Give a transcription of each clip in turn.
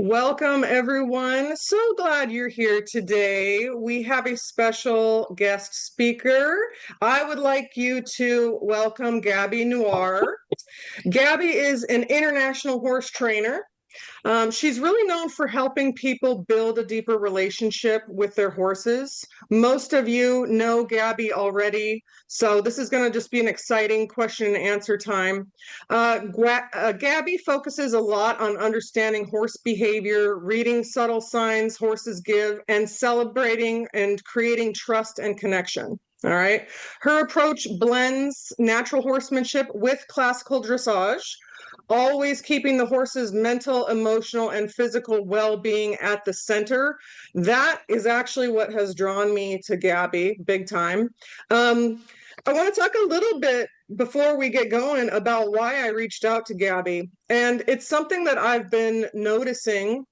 Welcome, everyone. So glad you're here today. We have a special guest speaker. I would like you to welcome Gabi Neurohr. Gabi is an international horse trainer. She's really known for helping people build a deeper relationship with their horses. Most of you know Gabi already, so this is going to just be an exciting question and answer time. Gabi focuses a lot on understanding horse behavior, reading subtle signs horses give, and celebrating and creating trust and connection. All right. Her approach blends natural horsemanship with classical dressage, always keeping the horse's mental, emotional, and physical well-being at the center. That is actually what has drawn me to Gabi big time. I want to talk a little bit before we get going about why I reached out to Gabi. And it's something that I've been noticing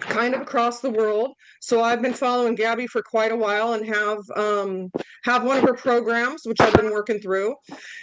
kind of across the world. So I've been following Gabi for quite a while and have one of her programs, which I've been working through.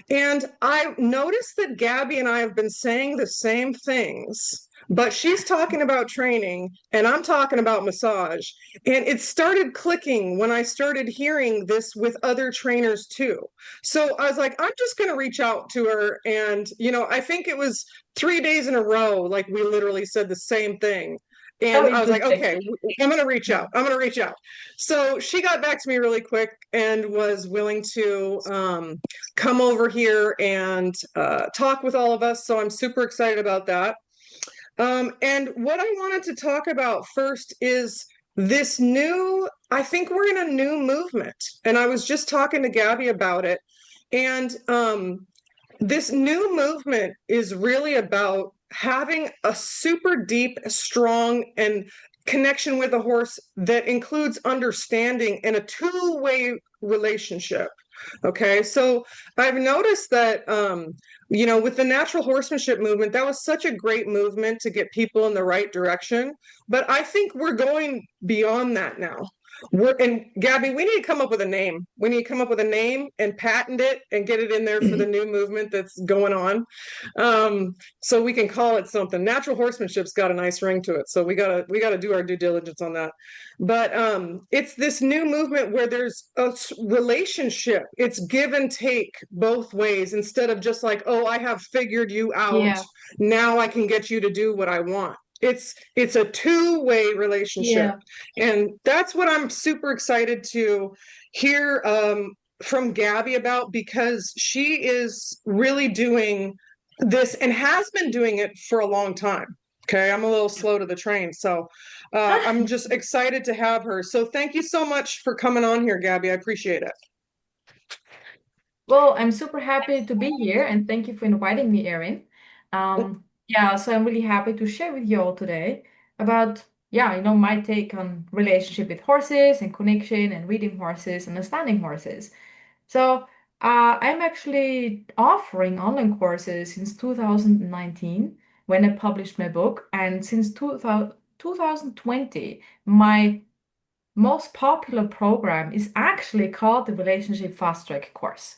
And I noticed that Gabi and I have been saying the same things, but she's talking about training and I'm talking about massage. And it started clicking when I started hearing this with other trainers too. So I was like, I'm just going to reach out to her. And, I think it was 3 days in a row, like we literally said the same thing. So And I was like, interesting. okay, I'm going to reach out. I'm going to reach out. So she got back to me really quick and was willing to come over here and talk with all of us. So I'm super excited about that. And what I wanted to talk about first is this new, I think we're in a new movement. And I was just talking to Gabi about it. And this new movement is really about having a super deep, strong, and connection with a horse that includes understanding and a two-way relationship. Okay, so I've noticed that, with the natural horsemanship movement, that was such a great movement to get people in the right direction. But I think we're going beyond that now. And Gabi, we need to come up with a name. We need to come up with a name and patent it and get it in there for the new movement that's going on. So we can call it something. Natural horsemanship's got a nice ring to it. So we gotta do our due diligence on that. But it's this new movement where there's a relationship. It's give and take both ways instead of just like, oh, I have figured you out. Yeah, Now I can get you to do what I want. It's a two-way relationship. yeah, And that's what I'm super excited to hear from Gabi about because she is really doing this and has been doing it for a long time. Okay, I'm a little slow to the train. So I'm just excited to have her. So thank you so much for coming on here, Gabi. I appreciate it. Well, I'm super happy to be here and thank you for inviting me, Erin. Yeah, so I'm really happy to share with you all today about, my take on relationship with horses and connection and reading horses, understanding horses. So, I'm actually offering online courses since 2019 when I published my book, and since 2020, my most popular program is actually called the Relationship Fast Track course.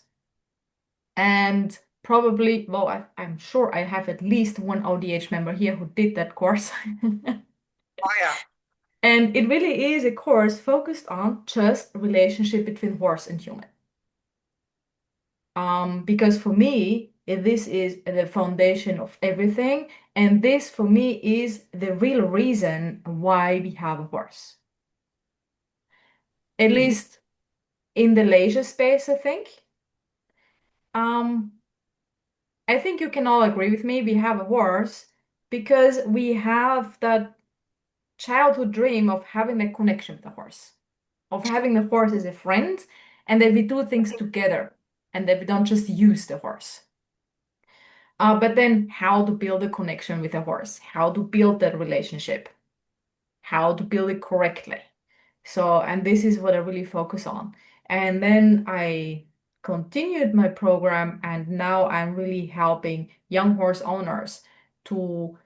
And probably, well, I'm sure I have at least one ODH member here who did that course. Oh yeah. And it really is a course focused on just relationship between horse and human. Because for me, this is the foundation of everything. And this, for me, is the real reason why we have a horse. At Mhm. least in the leisure space, I think. Um, I think you can all agree with me. We have a horse because we have that childhood dream of having a connection with the horse, of having the horse as a friend, and that we do things together and that we don't just use the horse. But then, how to build a connection with a horse, how to build that relationship, how to build it correctly. So, and this is what I really focus on. And then I continued my program, and now I'm really helping young horse owners to,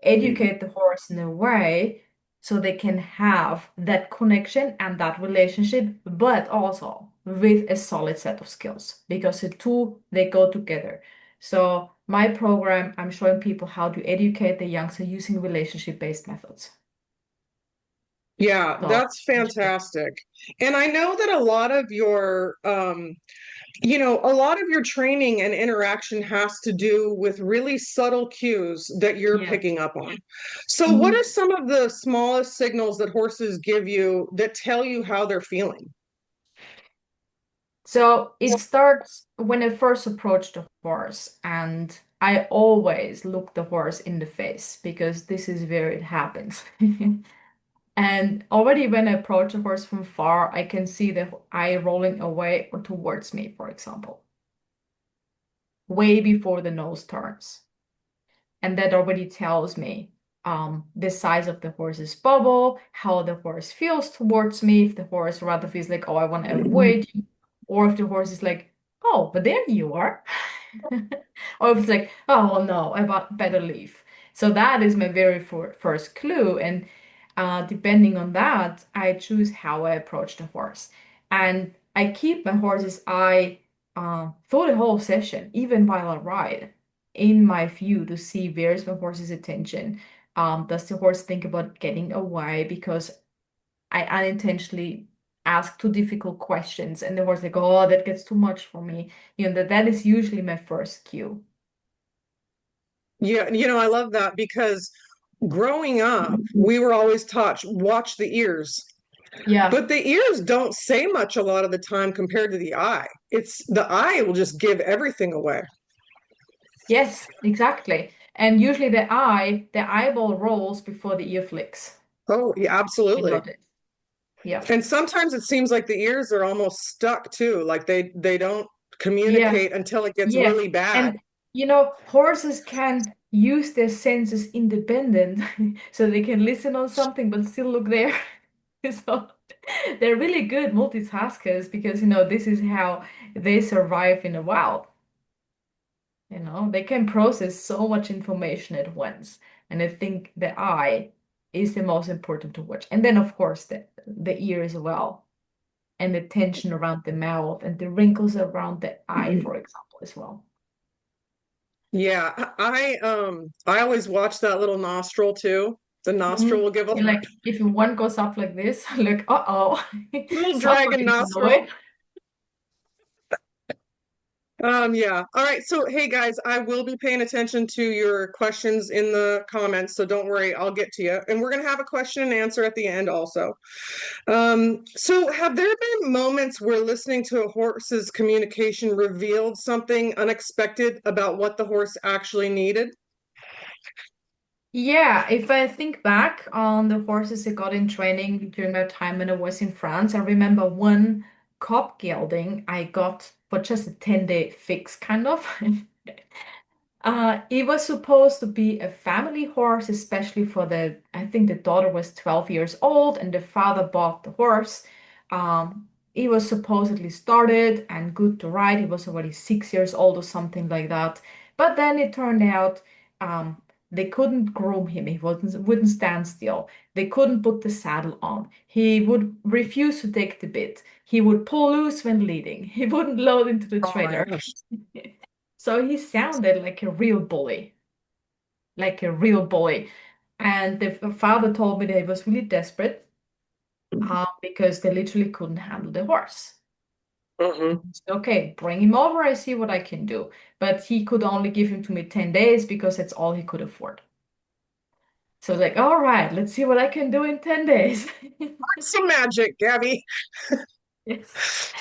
educate the horse in a way so they can have that connection and that relationship, but also with a solid set of skills because the two they go together. So my program, I'm showing people how to educate the youngster using relationship-based methods. Yeah, So that's fantastic. And I know that a lot of your a lot of your training and interaction has to do with really subtle cues that you're yeah. picking up on. So, what are Mhm. some of the smallest signals that horses give you that tell you how they're feeling? So it starts when I first approach the horse, and I always look the horse in the face because this is where it happens. And already when I approach the horse from far, I can see the eye rolling away or towards me, for example, way before the nose turns. And that already tells me the size of the horse's bubble, how the horse feels towards me, if the horse rather feels like, oh, I want to avoid you, or if the horse is like, oh, but there you are. Or if it's like, oh, well, no, better leave. So that is my very first clue. And depending on that, I choose how I approach the horse. And I keep my horse's eye through the whole session, even while I ride in my view to see where's my horse's attention. Does the horse think about getting away because I unintentionally ask too difficult questions and the horse like, oh, that gets too much for me. That is usually my first cue. Yeah, I love that because growing up, we were always taught watch the ears. Yeah, But the ears don't say much a lot of the time compared to the eye. It's the eye will just give everything away. yes, exactly. And usually the eyeball rolls before the ear flicks. Oh, yeah, I absolutely. noted. Yeah. And sometimes it seems like the ears are almost stuck too, like they don't Yeah. communicate until it gets Yeah. really bad. And horses can use their senses independent, so they can listen on something but still look there. So they're really good multitaskers because this is how they survive in the wild. They can process so much information at once. And I think the eye is the most important to watch. And then of course the ear as well. And the tension around the mouth and the wrinkles around the eye, for example, as well. Yeah, I always watch that little nostril too. The nostril Mhm. will give a And like if one goes up like this, like, uh-oh, little dragon somebody's nostril. annoyed. Yeah. All right. So, hey guys, I will be paying attention to your questions in the comments, so don't worry, I'll get to you. And we're gonna have a question and answer at the end also. So have there been moments where listening to a horse's communication revealed something unexpected about what the horse actually needed? Yeah, if I think back on the horses I got in training during my time when I was in France, I remember one cop gelding I got for just a 10-day fix, kind of. It was supposed to be a family horse, especially I think the daughter was 12 years old and the father bought the horse. He was supposedly started and good to ride. He was already 6 years old or something like that. But then it turned out they couldn't groom him. He wouldn't stand still. They couldn't put the saddle on. He would refuse to take the bit. He would pull loose when leading. He wouldn't load into the Oh my trailer. gosh. So he sounded like a real bully. And the father told me that he was really desperate because they literally couldn't handle the horse. Mhm. Okay, bring him over. I see what I can do. But he could only give him to me 10 days because that's all he could afford. So like, all right, let's see what I can do in 10 days. Some magic, Gabby. Yes.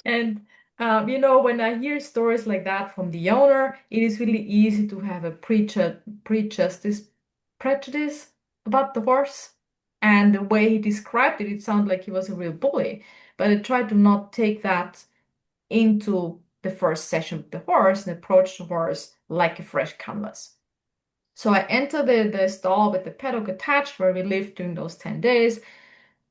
And when I hear stories like that from the owner, it is really easy to have a prejudice prejudice about the horse. And the way he described it, it sounded like he was a real bully. But I tried to not take that into the first session with the horse and approach the horse like a fresh canvas. So I enter the stall with the paddock attached where we lived during those 10 days.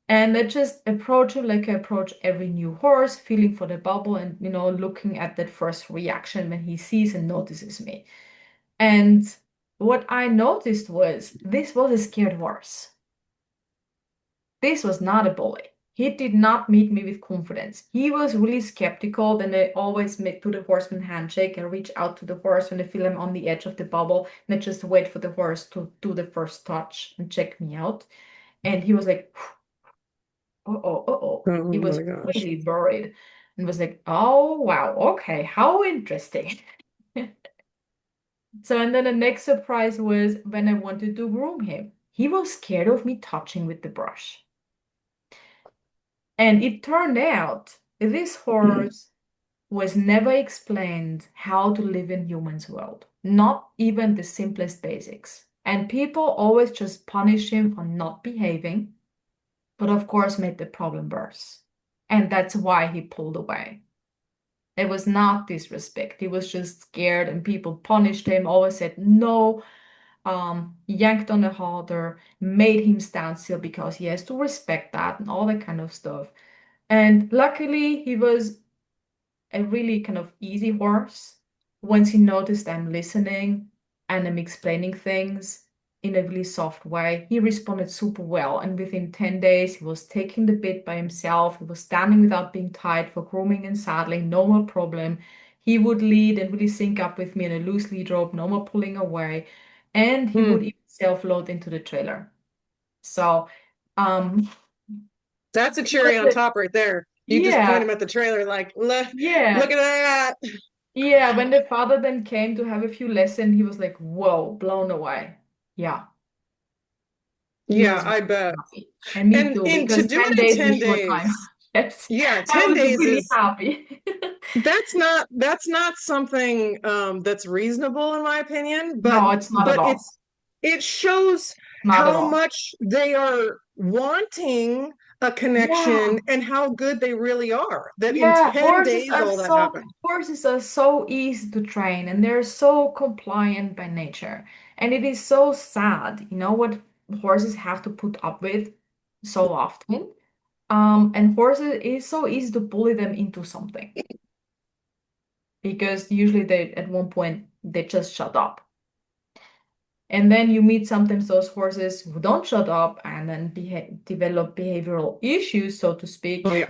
And I just approach him like I approach every new horse, feeling for the bubble and, looking at that first reaction when he sees and notices me. And what I noticed was this was a scared horse. This was not a bully. He did not meet me with confidence. He was really skeptical. Then I always make do the horseman handshake and reach out to the horse when I feel I'm on the edge of the bubble. And I just wait for the horse to do the first touch and check me out. And he was like, uh-oh, uh-oh. Oh He was my gosh. really worried and was like, oh, wow, okay, how interesting. So, and then the next surprise was when I wanted to groom him. He was scared of me touching with the brush. And it turned out this horse was never explained how to live in humans' world, not even the simplest basics. And people always just punish him for not behaving, but of course made the problem worse. And that's why he pulled away. It was not disrespect. He was just scared and people punished him, always said no, yanked on the halter, made him stand still because he has to respect that and all that kind of stuff. And luckily, he was a really kind of easy horse. Once he noticed I'm listening and I'm explaining things in a really soft way, he responded super well. And within 10 days, he was taking the bit by himself. He was standing without being tied for grooming and saddling, no more problem. He would lead and really sync up with me in a loose lead rope, no more pulling away. And he would Hmm. even self-load into the trailer. So, um, That's a it was cherry on top right there. You just point yeah, him at the trailer like, look yeah. at that. Yeah, when the father then came to have a few lessons, he was like, whoa, blown away. Yeah, he Yeah, was I really bet. happy. And me And too, to because do 10 it in days is a 10 short time. days. Yes, Yeah, I 10 was days really is happy. that's not something that's reasonable in my opinion, No, it's not at but all. it shows Not at how all. much they are wanting a Yeah, connection and how good they really are. That in yeah, 10 days all that happened. horses are so easy to train and they're so compliant by nature. And it is so sad, you know what horses have to put up with so often. And horses, it is so easy to bully them into something because usually they, at one point, they just shut up. And then you meet sometimes those horses who don't shut up and then develop behavioral issues, so to Oh speak. yeah.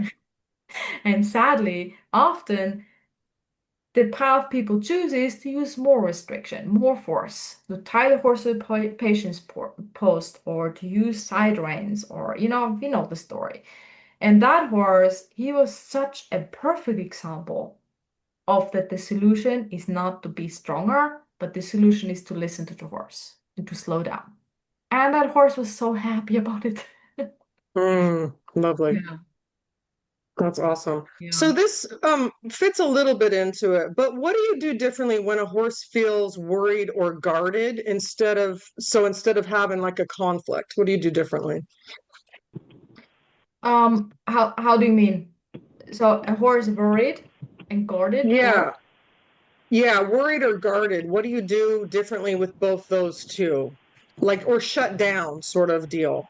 And sadly, often the path people choose is to use more restriction, more force, to tie the horse to a patience post, or to use side reins, or you know the story. And that horse, he was such a perfect example of that the solution is not to be stronger, but the solution is to listen to the horse and to slow down. And that horse was so happy about it. Lovely. Yeah, That's awesome. yeah. So this fits a little bit into it, but what do you do differently when a horse feels worried or guarded instead of having like a conflict? What do you do differently? How do you mean? So a horse worried and guarded, or Yeah. Yeah, worried or guarded. What do you do differently with both those two? Like or shut down sort of deal.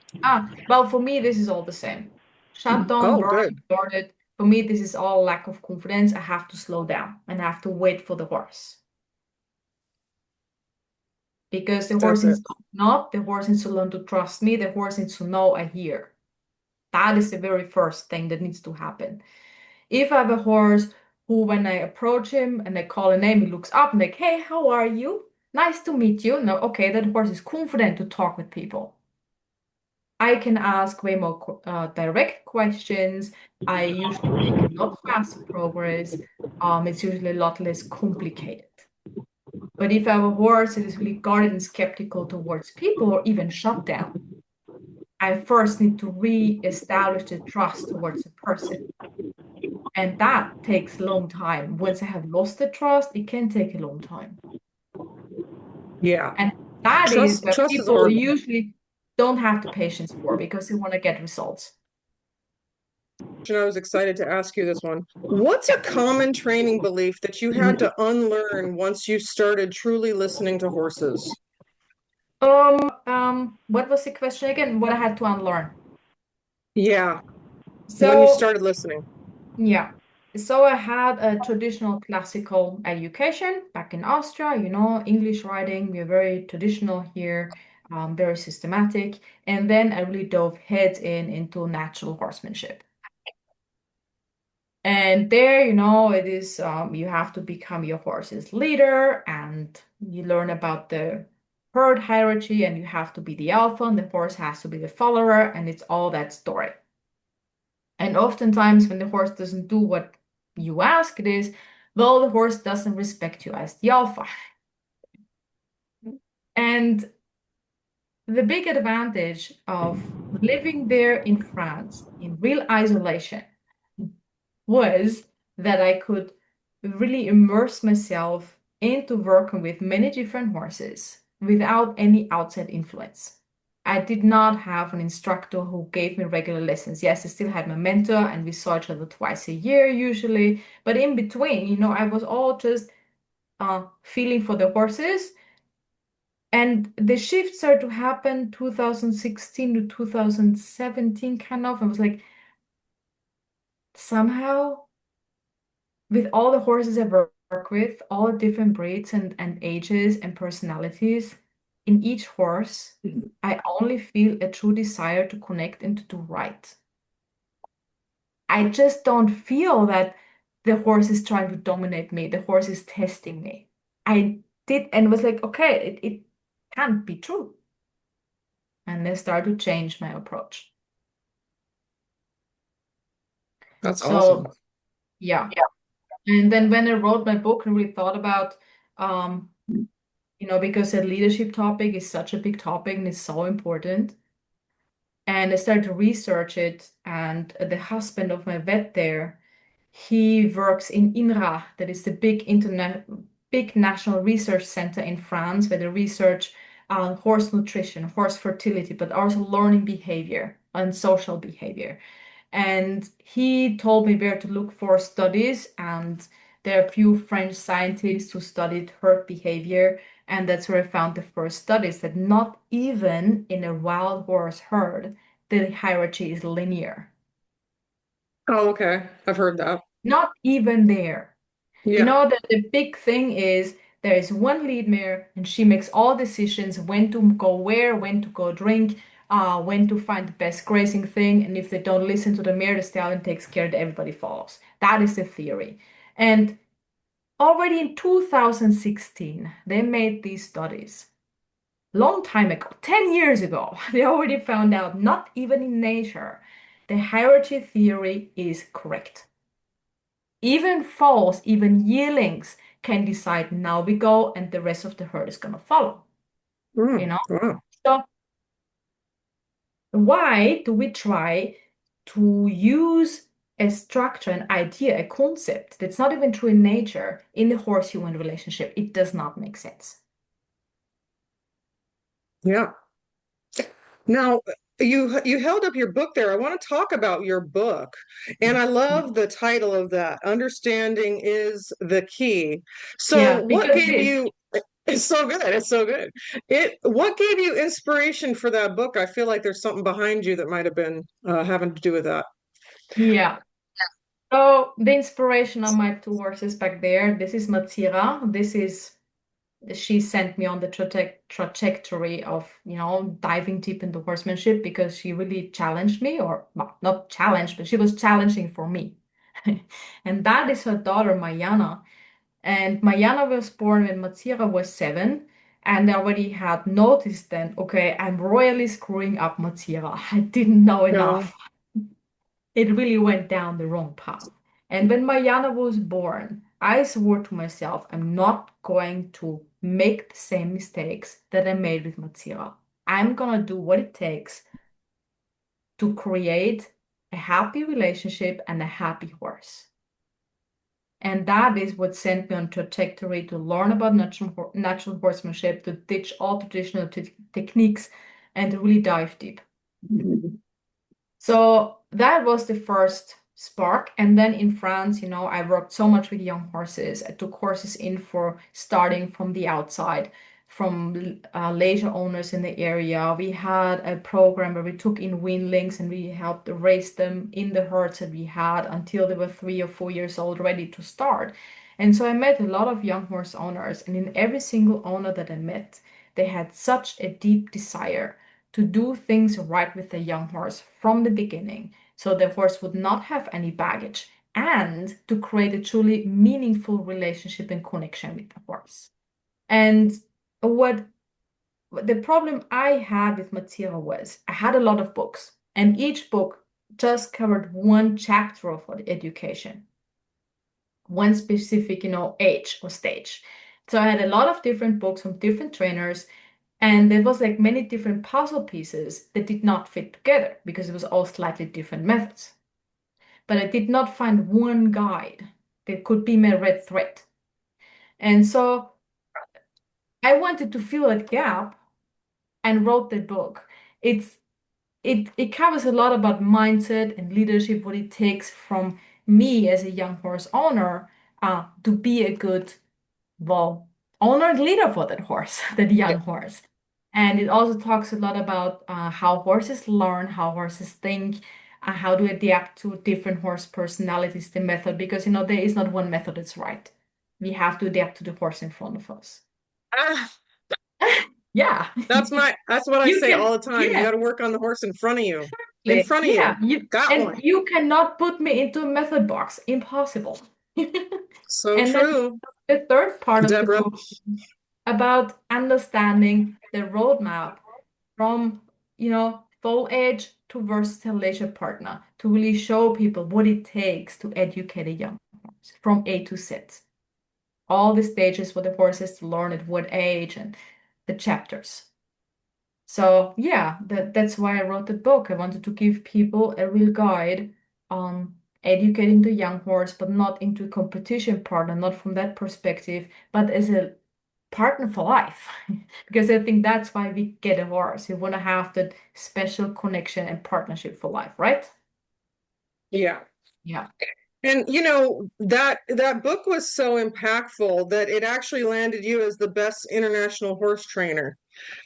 well, for me this is all the same. Shut down, Oh, good. worried, guarded. For me, this is all lack of confidence. I have to slow down and I have to wait for the horse. Because the horse That's it. needs to not, the horse needs to learn to trust me, the horse needs to know I hear. That is the very first thing that needs to happen. If I have a horse who, when I approach him and I call a name, he looks up and like, hey, how are you? Nice to meet you. No, okay, that horse is confident to talk with people. I can ask way more direct questions. I usually make a lot faster progress. It's usually a lot less complicated. But if I have a horse that is really guarded and skeptical towards people or even shut down, I first need to re-establish the trust towards a person. And that takes a long time. Once I have lost the trust, it can take a long time. Yeah. And that is where Trust is people hard. usually don't have the patience for because they want to get results. I was excited to ask you this one. What's a Yeah. common training belief that you had to unlearn once you started truly listening to horses? What was the question again? What I had to unlearn. Yeah, when you So started listening. yeah. So I had a traditional classical education back in Austria, English writing. We're very traditional here. very systematic. And then I really dove head in into natural horsemanship. And there, it is, you have to become your horse's leader and you learn about the herd hierarchy and you have to be the alpha and the horse has to be the follower and it's all that story. And oftentimes when the horse doesn't do what you ask it is, well, the horse doesn't respect you as the alpha. And the big advantage of living there in France in real isolation was that I could really immerse myself into working with many different horses without any outside influence. I did not have an instructor who gave me regular lessons. Yes, I still had my mentor, and we saw each other twice a year usually. But in between, I was all just feeling for the horses. And the shift started to happen 2016 to 2017, kind of. I was like, somehow with all the horses I work with, all the different breeds and ages and personalities, in each horse, I only feel a true desire to connect and to do right. I just don't feel that the horse is trying to dominate me, the horse is testing me. I did and was like, okay, it can't be true. And I started to change my approach. That's So, awesome. yeah. And then when I wrote my book and really thought about um, because the leadership topic is such a big topic and it's so important. And I started to research it, and the husband of my vet there, he works in INRA, that is the big national research center in France, where they research horse nutrition, horse fertility, but also learning behavior and social behavior. And he told me where to look for studies, and there are a few French scientists who studied herd behavior, and that's where I found the first studies that not even in a wild horse herd, the hierarchy is linear. Oh, okay. I've heard that. Not even there. Yeah. The big thing is there is one lead mare and she makes all decisions when to go where, when to go drink, when to find the best grazing thing. And if they don't listen to the mare, the stallion takes care that everybody follows. That is the theory. And already in 2016, they made these studies. Long time ago, 10 years ago, they already found out not even in nature, the hierarchy theory is correct. Even foals, even yearlings can decide now we go and the rest of the herd is going to follow, you know? Wow. So why do we try to use a structure, an idea, a concept that's not even true in nature in the horse-human relationship? It does not make sense. Yeah. Now, you held up your book there. I want to talk about your book. And I love the title of that. Understanding is the key. So, Yeah, what because gave this. you it's so good. It's so good. What gave you inspiration for that book? I feel like there's something behind you that might have been having to do with that. Yeah. So the inspiration on my two horses back there, this is Matsira. She sent me on the trajectory of, diving deep into horsemanship because she really challenged me, or well, not challenged, but she was challenging for me. And that is her daughter, Mayana. And Mayana was born when Matsira was 7. And I already had noticed then, okay, I'm royally screwing up Matsira. I didn't know Yeah. enough. It really went down the wrong path. And when Mariana was born, I swore to myself, I'm not going to make the same mistakes that I made with Matsira. I'm gonna do what it takes to create a happy relationship and a happy horse. And that is what sent me on trajectory to learn about natural horsemanship, to ditch all traditional techniques, and to really dive deep. So that was the first spark. And then in France, I worked so much with young horses. I took horses in for starting from the outside, from leisure owners in the area. We had a program where we took in weanlings and we helped raise them in the herds that we had until they were 3 or 4 years old, ready to start. And so I met a lot of young horse owners, and in every single owner that I met, They had such a deep desire to do things right with the young horse from the beginning, so the horse would not have any baggage, and to create a truly meaningful relationship and connection with the horse. And what the problem I had with material was I had a lot of books, and each book just covered one chapter of the education, one specific, age or stage. So I had a lot of different books from different trainers, and there was like many different puzzle pieces that did not fit together because it was all slightly different methods. But I did not find one guide that could be my red thread. And so I wanted to fill that gap and wrote the book. It's it covers a lot about mindset and leadership, what it takes from me as a young horse owner to be a good, well, owner and leader for that horse, that Yeah. young horse. And it also talks a lot about how horses learn, how horses think, how to adapt to different horse personalities, the method, because there is not one method that's right. We have to adapt to the horse in front of us. Ah, Yeah. that's what I You say can, all the time. You yeah. got to work on the horse in front of you. In Exactly. front of you. Yeah, you Got and one. you cannot put me into a method box. Impossible. So And then true, the third part of the Deborah. book about understanding the roadmap from, full age to versatile leisure partner to really show people what it takes to educate a young horse from A to Z. All the stages for the horses to learn at what age and the chapters. So yeah, that's why I wrote the book. I wanted to give people a real guide on educating the young horse, but not into a competition partner, not from that perspective, but as a partner for life. Because I think that's why we get a horse. We want to have that special connection and partnership for life, right? Yeah. Yeah. And that book was so impactful that it actually landed you as the best international horse trainer.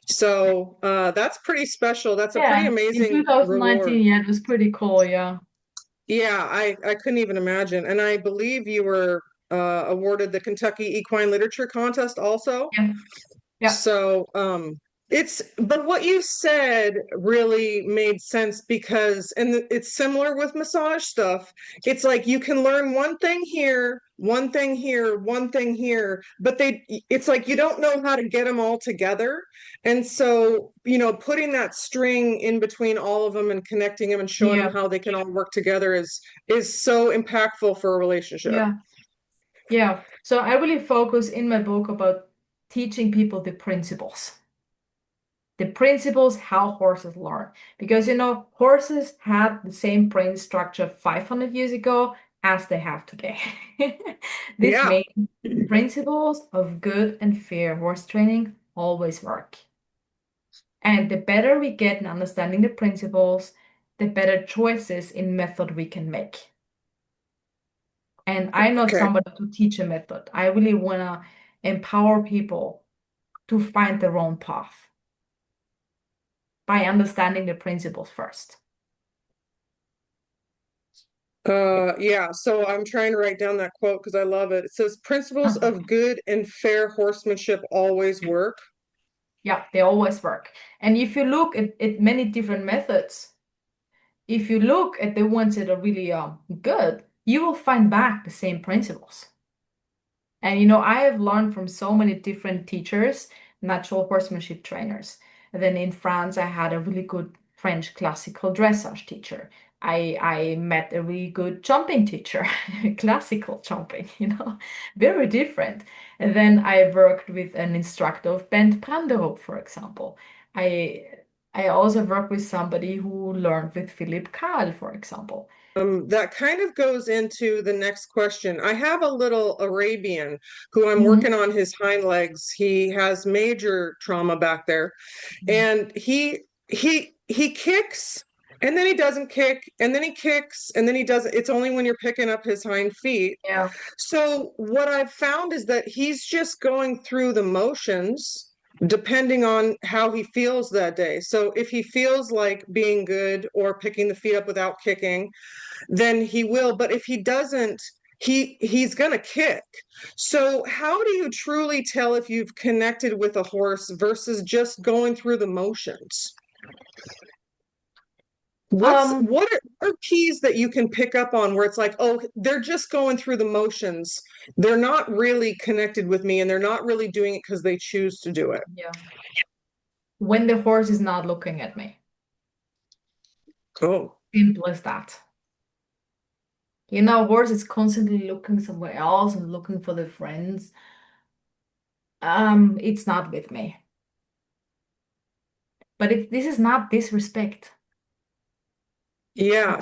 So that's pretty special. That's a pretty Yeah. In amazing reward. 2019, yeah, it was pretty cool. Yeah. Yeah, I couldn't even imagine. And I believe you were awarded the Kentucky Equine Literature Contest also. Yeah. Yeah. So, but what you said really made sense because, and it's similar with massage stuff. It's like you can learn one thing here, one thing here, one thing here, but it's like you don't know how to get them all together. And so, putting that string in between all of them and connecting them and showing them Yeah. how they can all work together is so impactful for a relationship. Yeah. Yeah. So I really focus in my book about teaching people the principles how horses learn. Because, horses had the same brain structure 500 years ago as they have today. This Yeah. means principles of good and fair horse training always work. And the better we get in understanding the principles, the better choices in method we can make. And I'm not Okay. somebody to teach a method. I really want to empower people to find their own path by understanding the principles first. Yeah, so I'm trying to write down that quote because I love it. It says, principles of good and fair horsemanship always work. Yeah, they always work. And if you look at many different methods, if you look at the ones that are really good, you will find back the same principles. And I have learned from so many different teachers, natural horsemanship trainers. And then in France, I had a really good French classical dressage teacher. I met a really good jumping teacher, classical jumping, very different. And then I worked with an instructor of bent Branderope, for example. I I also worked with somebody who learned with Philip Kahl, for example. That kind of goes into the next question. I have a little Arabian who I'm Mhm. working on his hind legs. He has major trauma back there, and he kicks and then he doesn't kick and then he kicks and then he doesn't. It's only when you're picking up his hind feet. Yeah, So what I've found is that he's just going through the motions depending on how he feels that day. So if he feels like being good or picking the feet up without kicking, then he will. But if he doesn't, he's gonna kick. So how do you truly tell if you've connected with a horse versus just going through the motions? Um, What are keys that you can pick up on where it's like, oh, they're just going through the motions. They're not really connected with me and they're not really doing it because they choose to do it. yeah. When the horse is not looking at me. Oh, Simple as that. You know, horse is constantly looking somewhere else and looking for the friends. It's not with me. But this is not disrespect. yeah. Okay.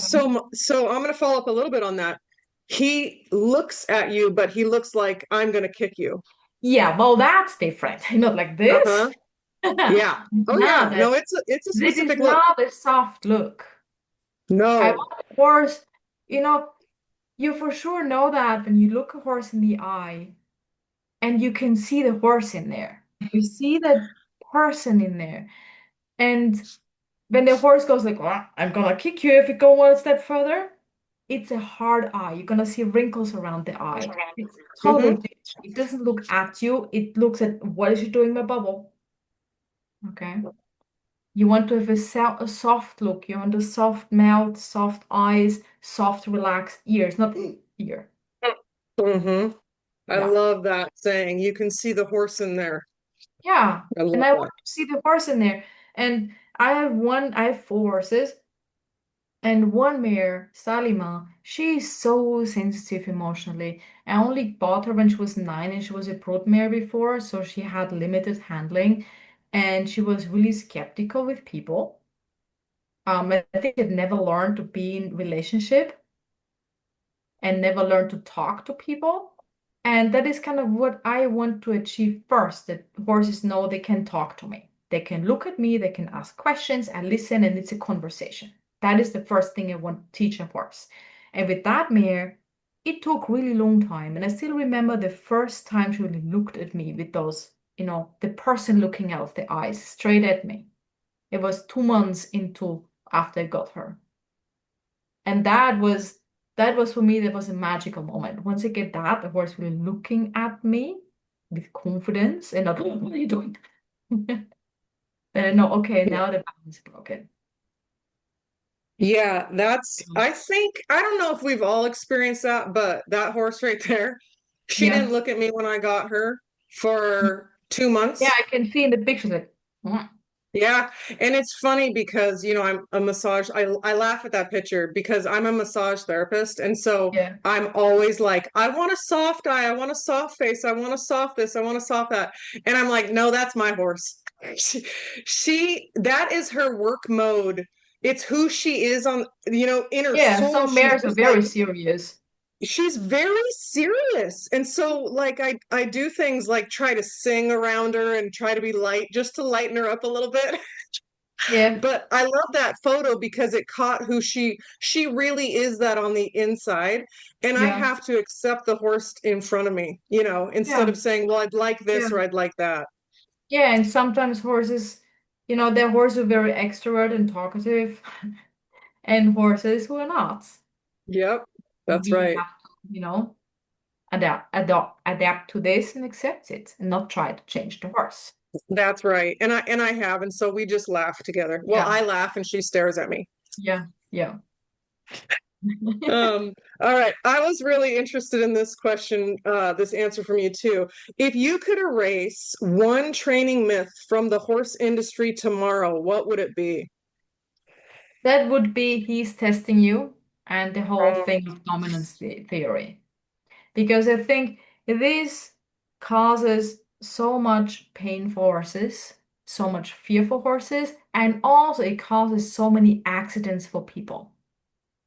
So I'm gonna follow up a little bit on that. He looks at you, but he looks like I'm gonna kick you. Yeah, well, that's different. Not like this. Uh-huh. Yeah. Oh No, yeah. that No, it's a this is specific look. not a soft look. I No. want a horse, you know, you for sure know that when you look a horse in the eye and you can see the horse in there. You see the person in there. And when the horse goes like, "Oh, I'm gonna kick you if you go one step further," it's a hard eye. You're gonna see wrinkles around the eye. It's totally Mm-hmm. different. It doesn't look at you. It looks at what is she doing in my bubble. Okay. You want to have a soft look. You want a soft mouth, soft eyes, soft, relaxed ears, not ear. Mm-hmm. I Yeah. love that saying. You can see the horse in there. Yeah. I And love I that. want to see the horse in there. And I have four horses. And one mare, Salima, she's so sensitive emotionally. I only bought her when she was 9 and she was a brood mare before, so she had limited handling and she was really skeptical with people. I think she'd never learned to be in relationship and never learned to talk to people. And that is kind of what I want to achieve first, that horses know they can talk to me. They can look at me, they can ask questions, I listen, and it's a conversation. That is the first thing I want to teach a horse. And with that mare, it took really long time. And I still remember the first time she really looked at me with those, the person looking out of the eyes straight at me. It was 2 months into after I got her. And that was for me, that was a magical moment. Once I get that, the horse really looking at me with confidence and not, "Oh, what are you doing?" Then I know, okay, Yeah. now the balance is broken. Yeah, I think, I don't know if we've all experienced that, but that horse right there, she didn't Yeah. look at me when I got her for two Yeah, months. I can see in the pictures like, "Mm." Yeah, and it's funny because I'm a massage. I laugh at that picture because I'm a massage therapist, and so Yeah. I'm always like, I want a soft eye, I want a soft face, I want a soft this, I want a soft that, and I'm like, no, that's my horse. She that is her work mode. It's who she is in her Yeah, soul. some She's mares are just very like serious. she's very serious, and so like I do things like try to sing around her and try to be light just to lighten her up a little bit. Yeah. But I love that photo because it caught who she really is, that on the inside. And I Yeah. have to accept the horse in front of me, instead Yeah. of saying, well, I'd like Yeah. this or I'd like that. Yeah, and sometimes horses, their horses are very extrovert and talkative, and horses who are not. Yep, And that's we right. have to, adapt to this and accept it and not try to change the horse. That's right. And I have, and so we just laugh together. Well, Yeah, I laugh and she stares at me. yeah, yeah. All right. I was really interested in this question, this answer from you too. If you could erase one training myth from the horse industry tomorrow, what would it be? That would be he's testing you and the whole thing of dominance theory. Because I think this causes so much pain for horses, so much fear for horses, and also it causes so many accidents for people.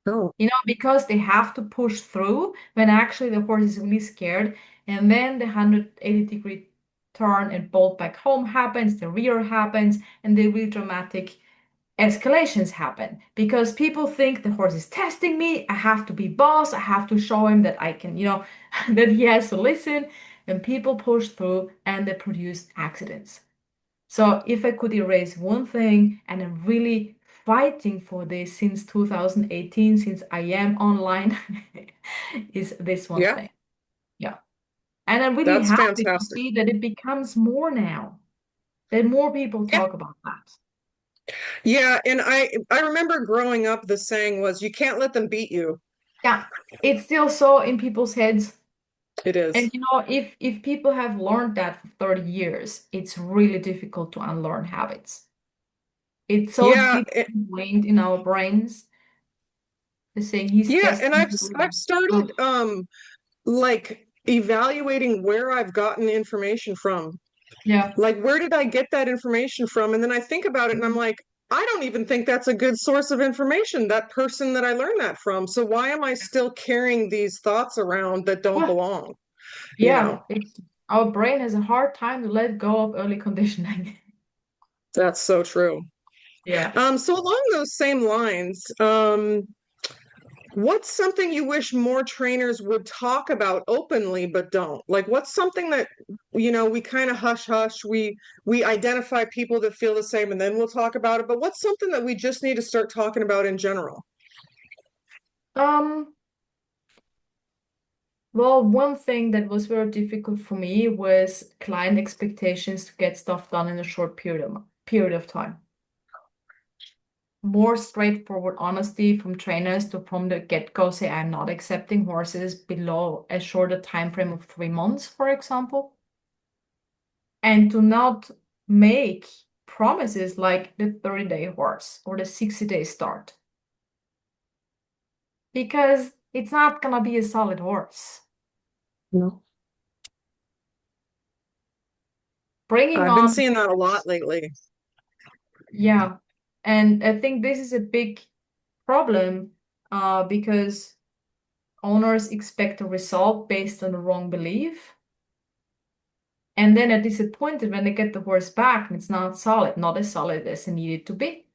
Oh, Because they have to push through when actually the horse is really scared. And then the 180-degree turn and bolt back home happens, the rear happens, and the really dramatic escalations happen because people think the horse is testing me. I have to be boss. I have to show him that I can, that he has to listen. And people push through and they produce accidents. So if I could erase one thing and I really fighting for this since 2018, since I am online, is this one Yeah, thing. Yeah. And I'm really that's happy to fantastic. see that it becomes more now, that more people Yeah. talk about that. Yeah, and I remember growing up the saying was you can't let them beat you. Yeah, it's still so in people's heads. It And is. if people have learned that for 30 years, it's really difficult to unlearn habits. It's so Yeah, deeply ingrained in our brains. The saying he's yeah, and testing you. I've started Oh, like evaluating where I've gotten information from. yeah. Like where did I get that information from? And then I think about it and I'm Mhm. like, I don't even think that's a good source of information, that person that I learned that from. So why am I still carrying these thoughts around that don't Well, belong? You yeah, know, it's our brain has a hard time to let go of early conditioning. that's so true. Yeah. So along those same lines, what's something you wish more trainers would talk about openly but don't? Like what's something that we kind of hush hush, we identify people that feel the same and then we'll talk about it, but what's something that we just need to start talking about in general? Um, well, one thing that was very difficult for me was client expectations to get stuff done in a short period of time. More straightforward honesty from trainers to from the get-go say I'm not accepting horses below a shorter time frame of 3 months, for example, and to not make promises like the 30-day horse or the 60-day start because it's not gonna be a solid horse. No. Bringing I've been on, seeing that a lot lately. yeah, and I think this is a big problem because owners expect a result based on the wrong belief. And then are disappointed when they get the horse back and it's not solid, not as solid as it needed to be.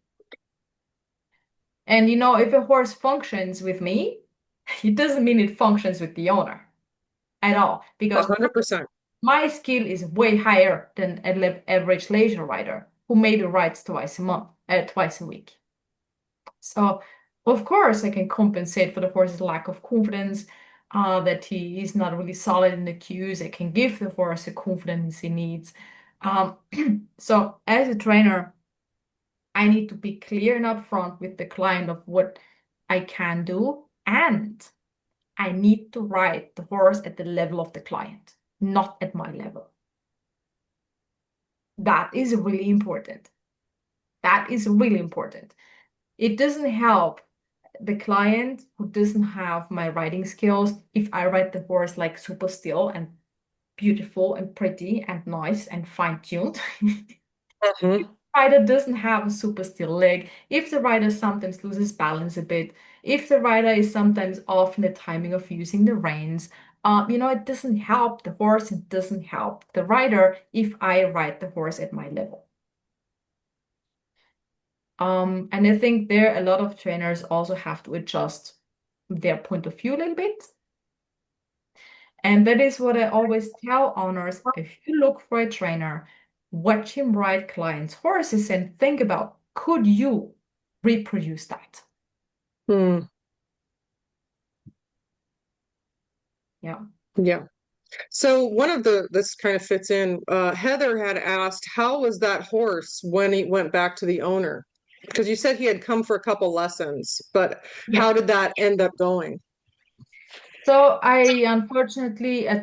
And if a horse functions with me, it doesn't mean it functions with the owner at all. Because first, 100%. my skill is way higher than an average leisure rider who maybe rides twice a month, twice a week. So, of course, I can compensate for the horse's lack of confidence, that he is not really solid in the cues. I can give the horse the confidence he needs. Um, so, as a trainer, I need to be clear and upfront with the client of what I can do, and I need to ride the horse at the level of the client, not at my level. That is really important. That is really important. It doesn't help the client who doesn't have my riding skills if I ride the horse like super still and beautiful and pretty and nice and fine-tuned. Mhm. Rider doesn't have a super still leg, if the rider sometimes loses balance a bit, if the rider is sometimes off in the timing of using the reins, it doesn't help the horse, it doesn't help the rider if I ride the horse at my level. And I think there a lot of trainers also have to adjust their point of view a little bit. And that is what I always tell owners. If you look for a trainer, watch him ride clients' horses and think about, could you reproduce that? Mm, Yeah. yeah. So one of this kind of fits in. Heather had asked, how was that horse when he went back to the owner? Because you said he had come for a couple lessons, but Yeah. how did that end up going? So I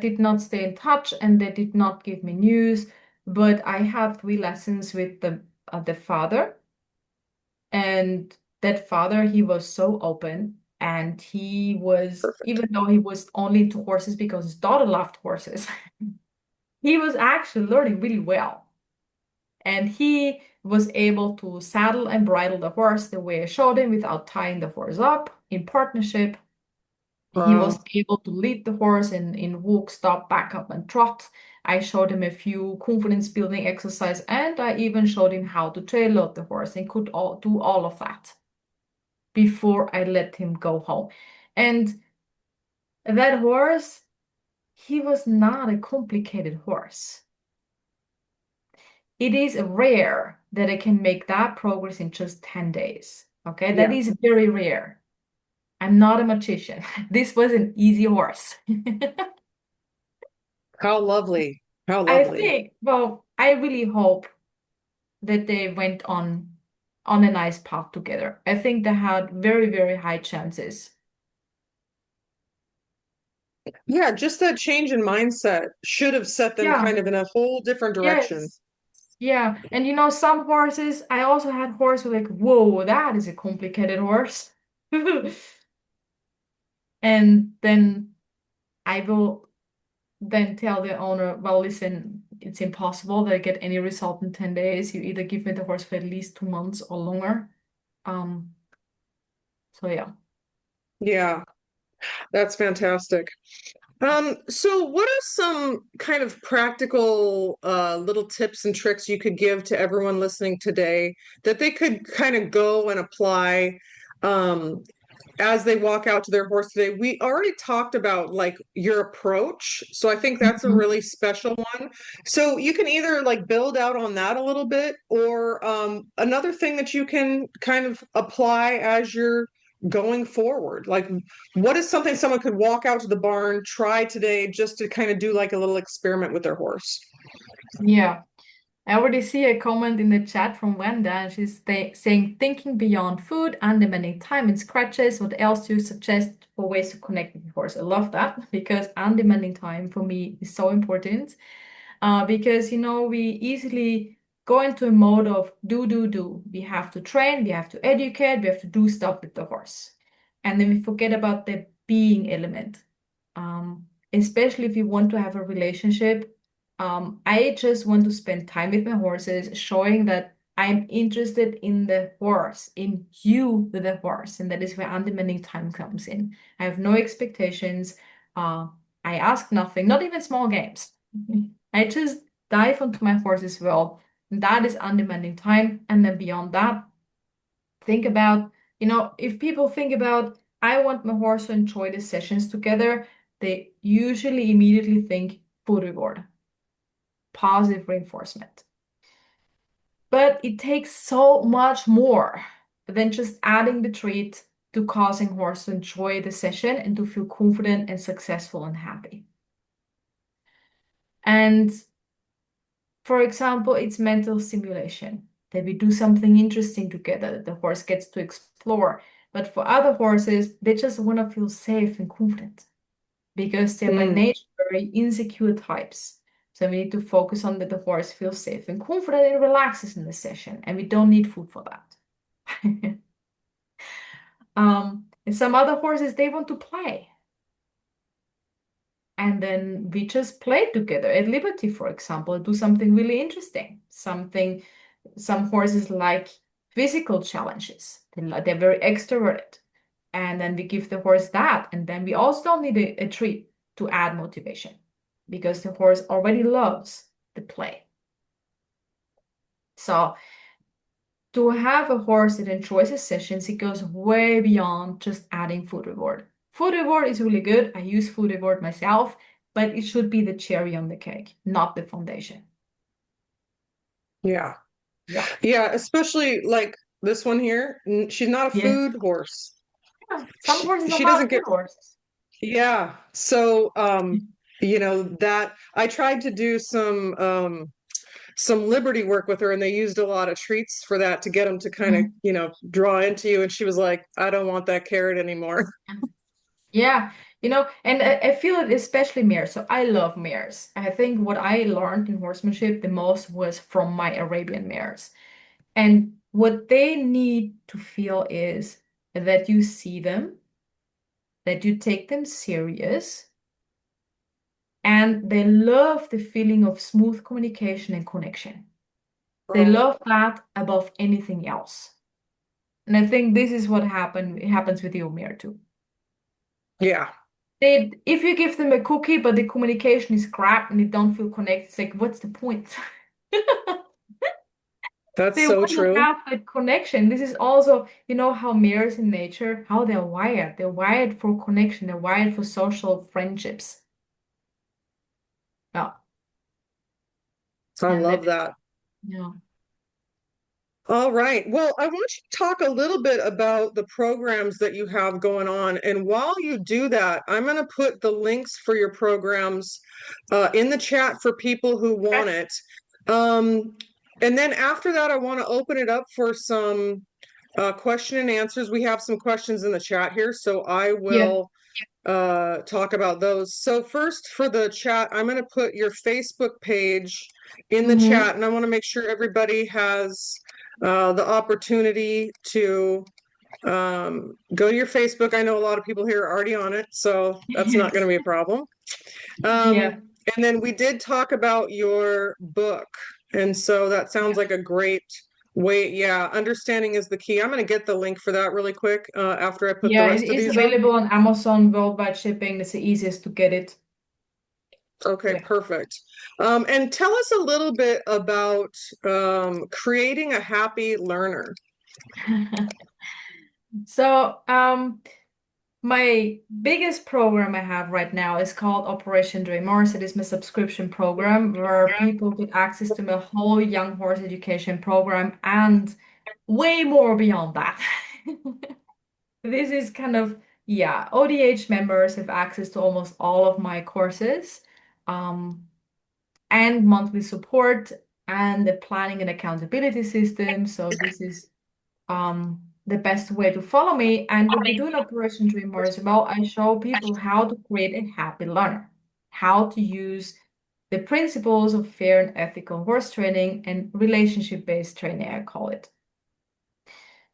did not stay in touch and they did not give me news, but I had 3 lessons with the father. And that father, he was so open. And he was, Perfect. even though he was only into horses because his daughter loved horses, he was actually learning really well. And he was able to saddle and bridle the horse the way I showed him without tying the horse up in partnership. He was Wow. able to lead the horse in walk, stop, back up, and trot. I showed him a few confidence building exercise, and I even showed him how to tail load the horse and could do all of that before I let him go home. And that horse, he was not a complicated horse. it is rare that I can make that progress in just 10 days. Okay, that Yeah. is very rare. I'm not a magician. This was an easy horse. How lovely. How I lovely. think, well, I really hope that they went on a nice path together. I think they had very, very high chances. Yeah, just that change in mindset should have set them Yeah, kind of in a whole different direction. yes. Yeah. And some horses, I also had horses like, whoa, that is a complicated horse. And then I will then tell the owner, well, listen, it's impossible that I get any result in 10 days. You either give me the horse for at least 2 months or longer. Um, so yeah. Yeah, that's fantastic. So what are some kind of practical little tips and tricks you could give to everyone listening today that they could kind of go and apply um, as they walk out to their horse today? We already talked about like your approach, so I think that's a Mhm. really special one. So you can either like build out on that a little bit, or another thing that you can kind of apply as you're going forward. Like, what is something someone could walk out to the barn, try today, just to kind of do like a little experiment with their horse? Yeah. I already see a comment in the chat from Wanda, and she's saying, thinking beyond food, undemanding time and scratches. What else do you suggest for ways to connect with your horse? I love that because undemanding time for me is so important. Because we easily go into a mode of do, do, do. We have to train, we have to educate, we have to do stuff with the horse. And then we forget about the being element. Especially if you want to have a relationship. I just want to spend time with my horses, showing that I'm interested in the horse, in you with the horse. And that is where undemanding time comes in. I have no expectations. Uh, I ask nothing, not even small games. I just dive onto my horse's world. And that is undemanding time. And then beyond that, think about, if people think about, I want my horse to enjoy the sessions together, they usually immediately think food reward, positive reinforcement. But it takes so much more than just adding the treat to causing horse to enjoy the session and to feel confident and successful and happy. And for example, it's mental stimulation, that we do something interesting together that the horse gets to explore. But for other horses, they just want to feel safe and confident because they're by Mm, nature very insecure types. So we need to focus on that the horse feels safe and confident and relaxes in the session, and we don't need food for that. And some other horses, they want to play. And then we just play together at Liberty, for example, do something really interesting. Some horses like physical challenges. They're very extroverted. And then we give the horse that. And then we also don't need a treat to add motivation because the horse already loves the play. So to have a horse that enjoys his sessions, it goes way beyond just adding food reward. Food reward is really good. I use food reward myself, but it should be the cherry on the cake, not the foundation. yeah. Yeah. Yeah, especially like this one here. She's not a Yes. food horse. Yeah. Some horses are She not doesn't food get, horses. yeah. So, that I tried to do some liberty work with her, and they used a lot of treats for that to get them to kind of, Mhm. draw into you. And she was like, I don't want that carrot anymore. Yeah, and I feel it especially mares. So I love mares. I think what I learned in horsemanship the most was from my Arabian mares. And what they need to feel is that you see them, that you take them serious, and they love the feeling of smooth communication and connection. They Oh, love that above anything else. And I think this is what happens with your mare too. yeah, If you give them a cookie, but the communication is crap and they don't feel connected, it's like, what's the point? that's They so want to true. have that connection. This is also, how mares in nature, how they're wired. They're wired for connection. They're wired for social friendships. Yeah. I And that love is, that. Yeah. All right. Well, I want you to talk a little bit about the programs that you have going on. And while you do that, I'm going to put the links for your programs in the chat for people who want Okay. it. Um, and then after that, I want to open it up for some question and answers. We have some questions in the chat here, so I Yeah. will talk about those. So first for the chat, I'm going to put your Facebook page in the Mm-hmm. chat, and I want to make sure everybody has the opportunity to go to your Facebook. I know a lot of people here are already on it, so that's not going to Yes. be a problem. Yeah. And then we did talk about your book, and so that sounds like a great way. Yeah, understanding is the key. I'm going to get the link for that really quick after I put the Yeah, it rest of is these up. available on Amazon worldwide shipping. It's the easiest to get it. Okay, Yeah. perfect. And tell us a little bit about creating a happy learner. So, my biggest program I have right now is called Operation Dreamers. It is my subscription program where people get access to my whole young horse education program and way more beyond that. This is kind of, yeah, ODH members have access to almost all of my courses, um, and monthly support and the planning and accountability system. So this is the best way to follow me. And what we do in Operation Dreamer as well, I show people how to create a happy learner, how to use the principles of fair and ethical horse training and relationship-based training, I call it.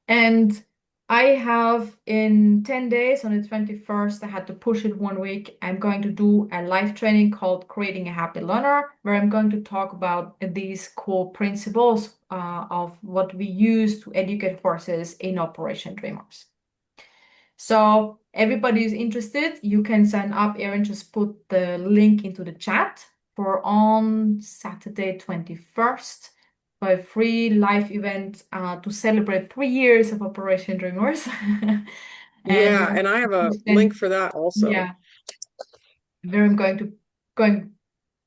And I have in 10 days, on the 21st, I had to push it 1 week. I'm going to do a live training called Creating a Happy Learner, where I'm going to talk about these core principles of what we use to educate horses in Operation Dreamers. So everybody who's interested, you can sign up. Erin just put the link into the chat for on Saturday 21st for a free live event to celebrate 3 years of Operation Dreamers. And Yeah, and I have a link present, for that also. yeah, where going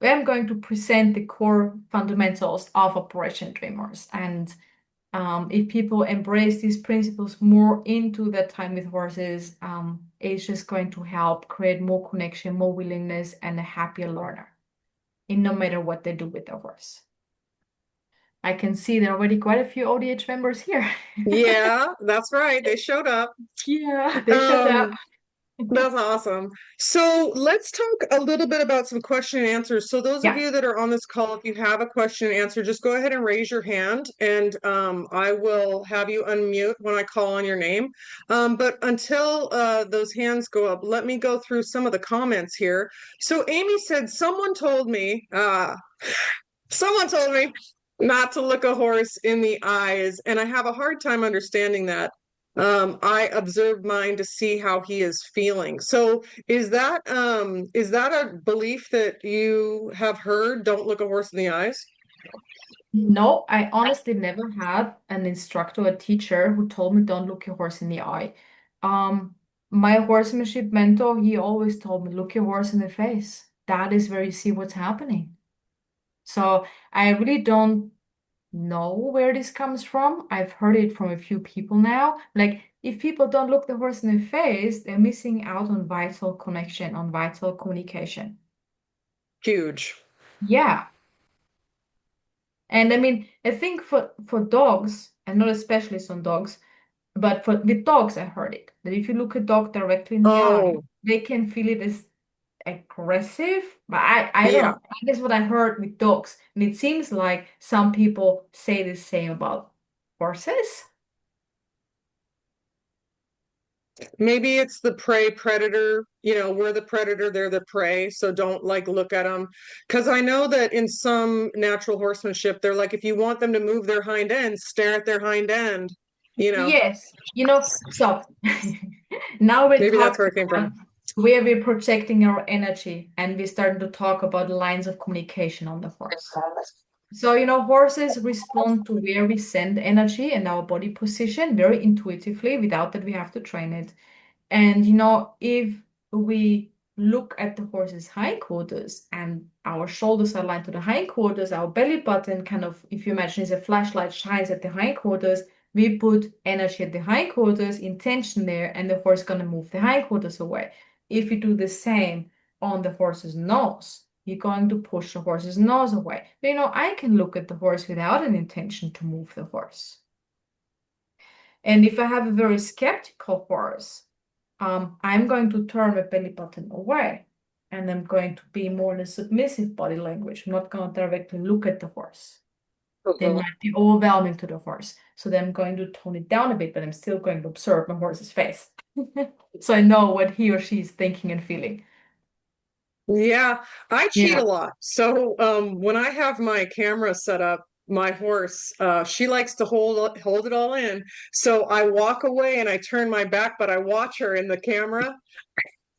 I'm going to present the core fundamentals of Operation Dreamers. And if people embrace these principles more into their time with horses, it's just going to help create more connection, more willingness, and a happier learner in no matter what they do with their horse. I can see there are already quite a few ODH members here. Yeah, that's right. They showed up. Yeah, they showed up. Um, That's awesome. So let's talk a little bit about some question and answers. So those of Yeah. you that are on this call, if you have a question and answer, just go ahead and raise your hand and I will have you unmute when I call on your name. But until those hands go up, let me go through some of the comments here. So Amy said, someone told me not to look a horse in the eyes, and I have a hard time understanding that. I observed mine to see how he is feeling. So is that a belief that you have heard? Don't look a horse in the eyes? No, I honestly never had an instructor or teacher who told me don't look your horse in the eye. Um, my horsemanship mentor, he always told me, look your horse in the face. That is where you see what's happening. So I really don't know where this comes from. I've heard it from a few people now. Like, if people don't look the horse in the face, they're missing out on vital connection, on vital communication. Huge. Yeah. And I mean, I think for dogs, and not especially some dogs, but for with dogs, I heard it that if you look a dog directly in the eye, Oh, they can feel it as aggressive. But I don't yeah. know. I guess what I heard with dogs, and it seems like some people say the same about horses. Maybe it's the prey predator, we're the predator, they're the prey, so don't like look at them. Because I know that in some natural horsemanship, they're like, if you want them to move their hind end, stare at their hind end, you know. Yes, so now we're Maybe that's talking where it came about from. where we're projecting our energy and we're starting to talk about lines of communication on the horse. So, horses respond to where we send energy and our body position very intuitively without that we have to train it. And, if we look at the horse's hindquarters and our shoulders are aligned to the hindquarters, our belly button kind of, if you imagine, is a flashlight shines at the hindquarters, we put energy at the hindquarters, intention there, and the horse is going to move the hindquarters away. If you do the same on the horse's nose, you're going to push the horse's nose away. But, I can look at the horse without an intention to move the horse. And if I have a very skeptical horse, I'm going to turn my belly button away and I'm going to be more in a submissive body language. I'm not going to directly look at the horse. They Mhm. might be overwhelming to the horse. So then I'm going to tone it down a bit, but I'm still going to observe my horse's face. So I know what he or she is thinking and feeling. Yeah, I cheat Yeah. a lot. So when I have my camera set up, my horse, she likes to hold it all in. So I walk away and I turn my back, but I watch her in the camera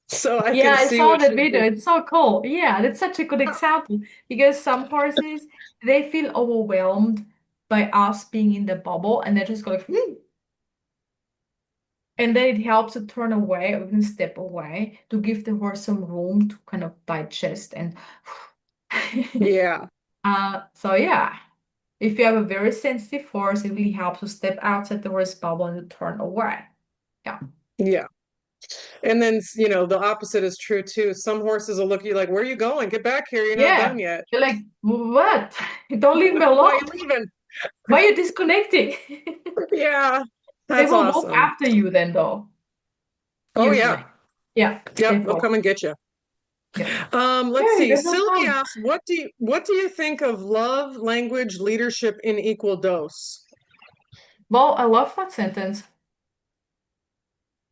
so I Yeah, can I see saw what that she's video. doing. It's so cool. Yeah, that's such a good example because some horses, they feel overwhelmed by us being in the bubble and they just go like, "Hmm." And then it helps to turn away or even step away to give the horse some room to kind of digest and Yeah, so yeah, if you have a very sensitive horse, it really helps to step outside the horse bubble and to turn away. Yeah. yeah. And then, the opposite is true too. Some horses will look at you like, where are you going? Get back here. You're not Yeah. done yet. You're like, what? Don't leave me Why alone. are you leaving? Why are you disconnecting? Yeah, They that's will walk awesome. after you then though, Oh yeah. usually. Yeah, Yep, they they'll come follow. and get you. Yeah. Let's Hey, see. that's so Sylvie fun. asks, what do you think of love, language, leadership in equal dose? Well, I love that sentence.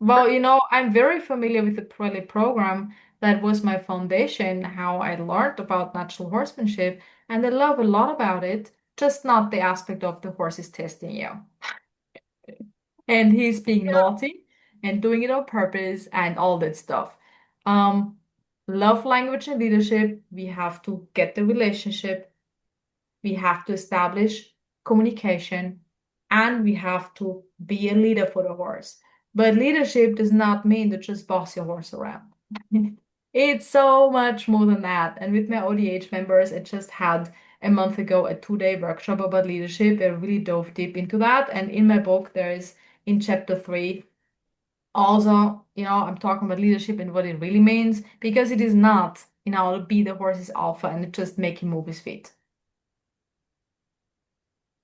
Well, I'm very familiar with the Pirelli program. That was my foundation, how I learned about natural horsemanship, and I love a lot about it, just not the aspect of the horse is testing you. And he's being naughty and doing it on purpose and all that stuff. Um, Love language and leadership, we have to get the relationship, we have to establish communication, and we have to be a leader for the horse. But leadership does not mean to just boss your horse around. It's so much more than that. And with my ODH members, I just had a month ago a 2-day workshop about leadership. I really dove deep into that. And in my book, there is in chapter 3, also, I'm talking about leadership and what it really means because it is not, to be the horse's alpha and just make him move his feet.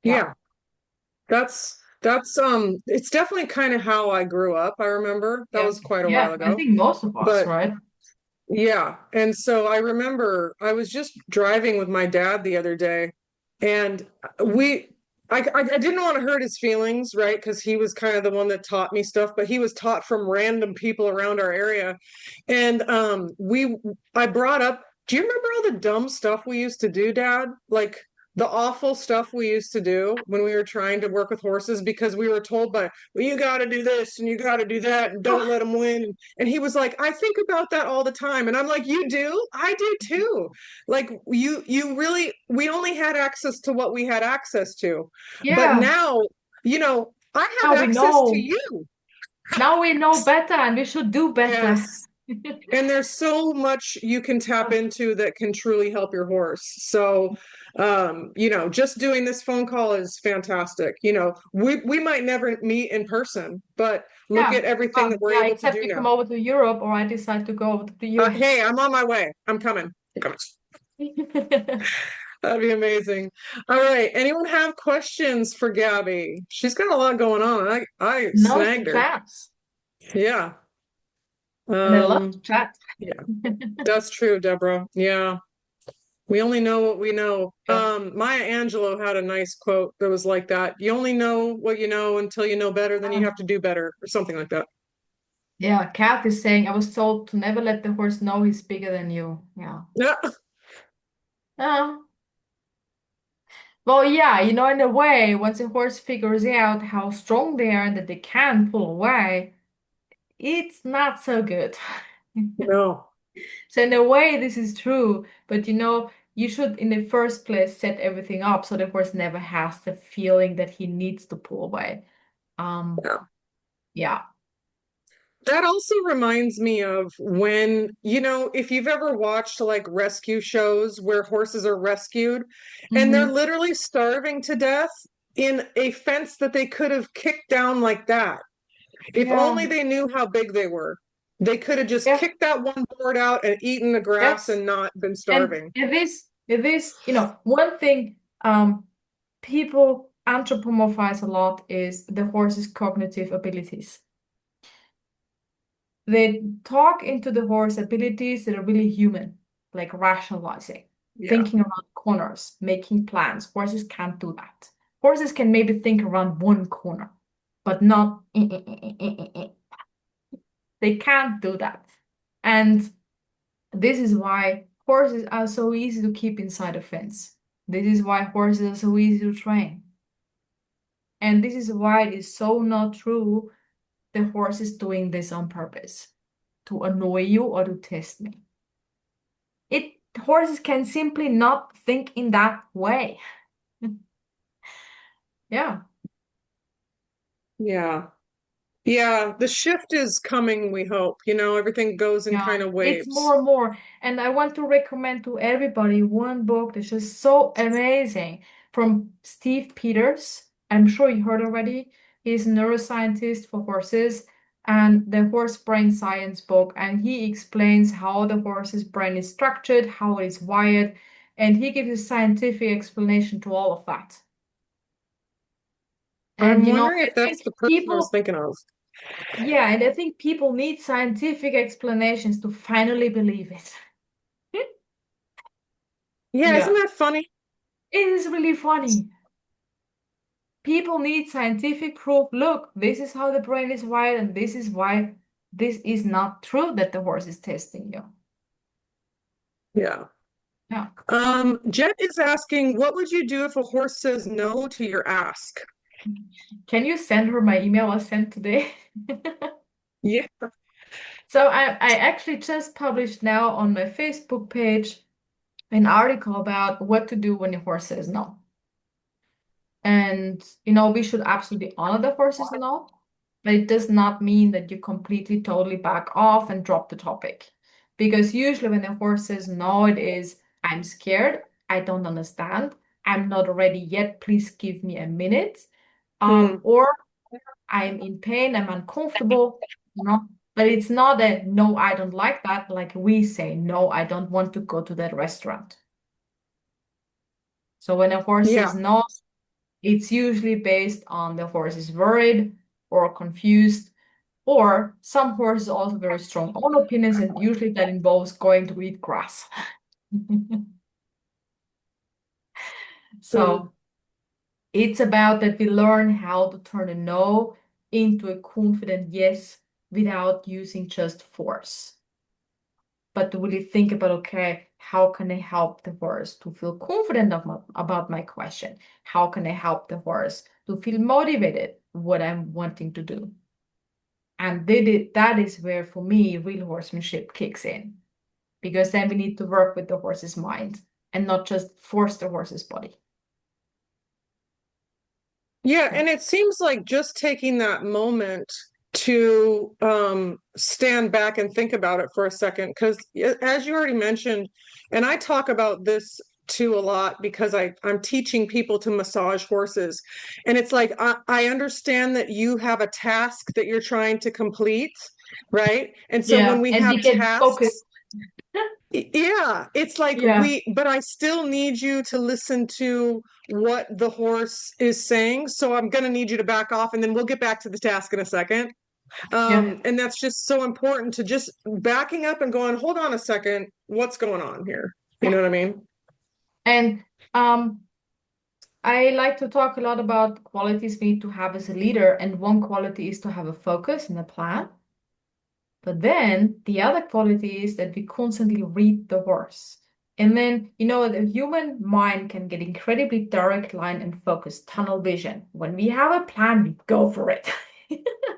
Yeah. Yeah, that's it's definitely kind of how I grew up. I remember that Yeah. was quite a while Yeah. I ago. think most of us, But right? yeah, and so I remember I was just driving with my dad the other day, and we, I didn't want to hurt his feelings, right? Because he was kind of the one that taught me stuff, but he was taught from random people around our area, and I brought up, do you remember all the dumb stuff we used to do, Dad? Like the awful stuff we used to do when we were trying to work with horses because we were told by, well, you got to do this and you got to do that and don't let them win. And he was like, I think about that all the time. And I'm like, you do? I do too. Like you really, we only had access to what we had access to. But Yeah. now, I Now have we access to know. you. Now we know better and we should do better. Yes. And there's so much you can tap into that can truly help your horse. So, just doing this phone call is fantastic. We might never meet in person, but look Yeah. at everything that we're Yeah, able to except do you now. come over to Europe or I decide to go over to the Hey, US. I'm on my way. I'm coming. I'm coming. That'd be amazing. All right. Anyone have questions for Gabby? She's got a lot going on. I Knows the snagged her. chats. Yeah. And I love to Um, chat. yeah, that's true, Deborah. Yeah. We only know what we know. Yeah. Maya Angelou had a nice quote that was like that. You only know what you know until you know better, then you have to do better, or something like that. Yeah, Kat is saying, I was told to never let the horse know he's bigger than you. Yeah. Yeah. Uh, well, yeah, in a way, once a horse figures out how strong they are and that they can pull away, it's not so good. No. So in a way, this is true, but you should in the first place set everything up so the horse never has the feeling that he needs to pull away. Um, Yeah. yeah. That also reminds me of when, if you've ever watched like rescue shows where horses are rescued and they're Mm-hmm. literally starving to death in a fence that they could have kicked down like that. If only Yeah. they knew how big they were. They could have just Yeah. kicked that one board out and eaten the grass Yes. and not been And starving. it is, one thing people anthropomorphize a lot is the horse's cognitive abilities. They talk into the horse abilities that are really human, like rationalizing, Yeah. thinking around corners, making plans. Horses can't do that. Horses can maybe think around one corner, but not. They can't do that. And this is why horses are so easy to keep inside a fence. This is why horses are so easy to train. And this is why it is so not true the horse is doing this on purpose to annoy you or to test me. It Horses can simply not think in that way. Yeah. Yeah. Yeah. The shift is coming, we hope. Everything goes in Yeah, kind of it's waves. more and more. And I want to recommend to everybody one book that's just so amazing from Steve Peters. I'm sure you heard already. He's a neuroscientist for horses and the horse brain science book. And he explains how the horse's brain is structured, how it is wired, and he gives a scientific explanation to all of that. I'm And wondering I if that's think the person I was people, thinking of. yeah, and I think people need scientific explanations to finally believe it. Yeah, isn't Yeah. that funny? It is really funny. People need scientific proof. Look, this is how the brain is wired, and this is why this is not true that the horse is testing you. Yeah. Yeah. Jet is asking, what would you do if a horse says no to your ask? Can you send her my email I sent today? Yeah. So I actually just published now on my Facebook page an article about what to do when your horse says no. And we should absolutely honor the horse's no, but it does not mean that you completely, totally back off and drop the topic. Because usually when the horse says no, it is, I'm scared, I don't understand, I'm not ready yet, please give me a minute. Hmm. Or I'm in pain, I'm uncomfortable, you know. But it's not a no, I don't like that, like we say, no, I don't want to go to that restaurant. So when a horse Yeah. says no, it's usually based on the horse is worried or confused, or some horses also very strong own opinions, and usually that involves going to eat grass. Hmm. So it's about that we learn how to turn a no into a confident yes without using just force. But to really think about, okay, how can I help the horse to feel confident about my question? How can I help the horse to feel motivated what I'm wanting to do? And that is where, for me, real horsemanship kicks in. Because then we need to work with the horse's mind and not just force the horse's body. Yeah, Yeah. and it seems like just taking that moment to stand back and think about it for a second, because as you already mentioned, and I talk about this too a lot because I'm teaching people to massage horses. And it's like I understand that you have a task that you're trying to complete, right? And so when Yeah, we and have we get tasks, focused. yeah, it's like Yeah, but I still need you to listen to what the horse is saying. So I'm going to need you to back off and then we'll get back to the task in a second. yeah, And that's just so important to just backing up and going, hold on a second, what's going on here? You yeah. know what I mean? And um, I like to talk a lot about qualities we need to have as a leader, and one quality is to have a focus and a plan. But then the other quality is that we constantly read the horse. And then, the human mind can get incredibly direct line and focus, tunnel vision. When we have a plan, we go for it.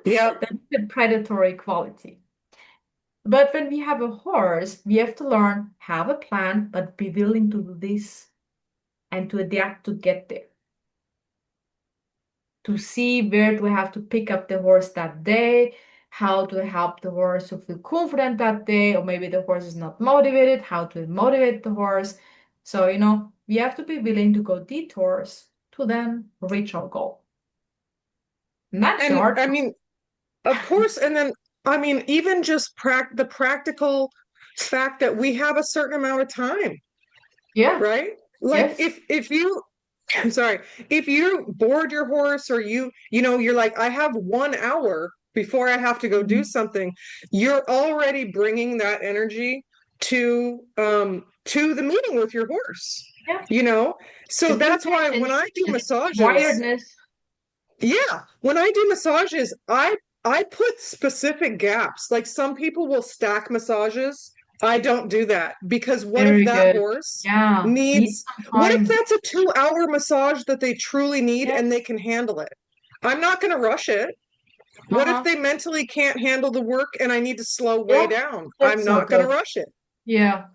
Yep. That's the predatory quality. But when we have a horse, we have to learn, have a plan, but be willing to do this and to adapt to get there. To see where do we have to pick up the horse that day, how to help the horse to feel confident that day, or maybe the horse is not motivated, how to motivate the horse. So, we have to be willing to go detours to then reach our goal. And that's the And hard I part. mean, of course, and then I mean, even just the practical fact that we have a certain amount of time, Yeah, right? Like yes. if you I'm sorry, if you board your horse or you're like, I have 1 hour before I have to go do Mhm. something, you're already bringing that energy to the meeting with your horse, Yeah. you know? So The that's why when impatience I do and massages, wiredness. yeah, when I do massages, I put specific gaps. Like some people will stack massages. I don't do that because what if Very that good. horse Yeah. Need needs, some what if time. that's a 2 hour massage that they truly need and they Yes. can handle it? I'm not going to rush it. What if Uh-huh. they mentally can't handle the work and I need to slow way Yeah. down? That's I'm so not going to good. rush it. Yeah.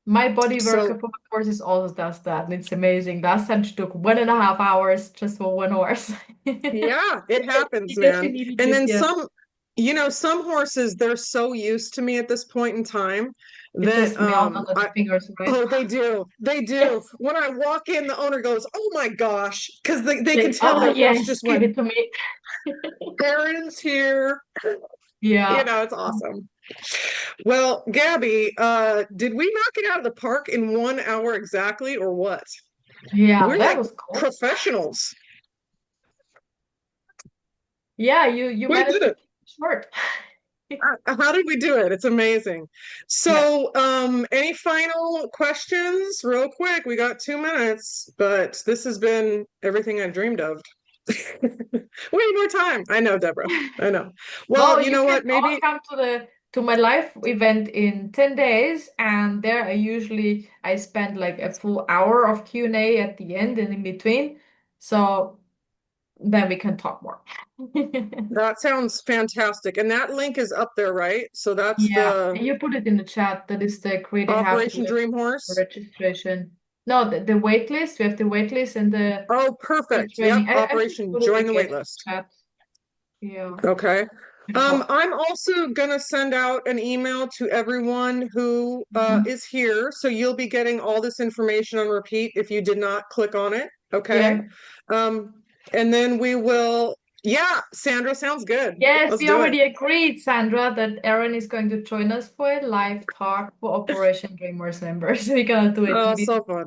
My body So, worker for horses always does that, and it's amazing. Last time she took 1.5 hours just for one horse. yeah, it happens, Because she man. needed And it, then yeah. some horses, they're so used to me at this point in time They that just melt under the I fingers, right? oh, they do. They do. Yes. When I walk in, the owner goes, "Oh my gosh," because they can Like, tell oh their horse yes, just give went, it to me. "Aaron's here." Yeah. It's awesome. Well, Gabby, did we knock it out of the park in 1 hour exactly, or what? Yeah, We're that like was cool. professionals. Yeah, you We managed did to it. keep it short. How did we do it? It's amazing. Yeah. So, any final questions? Real quick, we got 2 minutes, but this has been everything I dreamed of. We need more time. I know, Deborah. I know. Well, Well, you you know can what? all Maybe, come to my live event in 10 days, and there I spend like a full hour of Q&A at the end and in between. So then we can talk more. that sounds fantastic. And that link is up there, right? So that's Yeah, the and you put it in the chat. That is the create a have to Operation live Dream Horse. registration. No, the wait list. We have the wait list and Oh, the perfect. Yep. training. I just Operation put it Join the again Wait in the List. chat. Yeah. Okay. Beautiful. I'm also gonna send out an email to everyone who Mhm. is here, so you'll be getting all this information on repeat if you did not click on it. Okay. Yeah. Um, and then we will. Yeah, Sandra, sounds good. Yes, Let's we do it. already agreed, Sandra, that Aaron is going to join us for a live talk for Operation Dreamers members. We're gonna do it Oh, in so fun.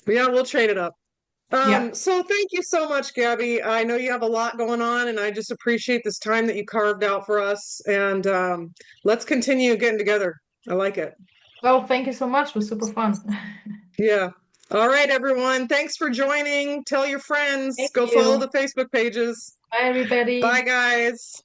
Yeah, we'll trade it up. Yeah. So thank you so much, Gabby. I know you have a lot going on, and I just appreciate this time that you carved out for us. And let's continue getting together. I like it. Well, thank you so much. It was super fun. Yeah. All right, everyone. Thanks for joining. Tell your friends. Thank Go follow the you. Facebook pages. Bye, Bye, everybody. guys.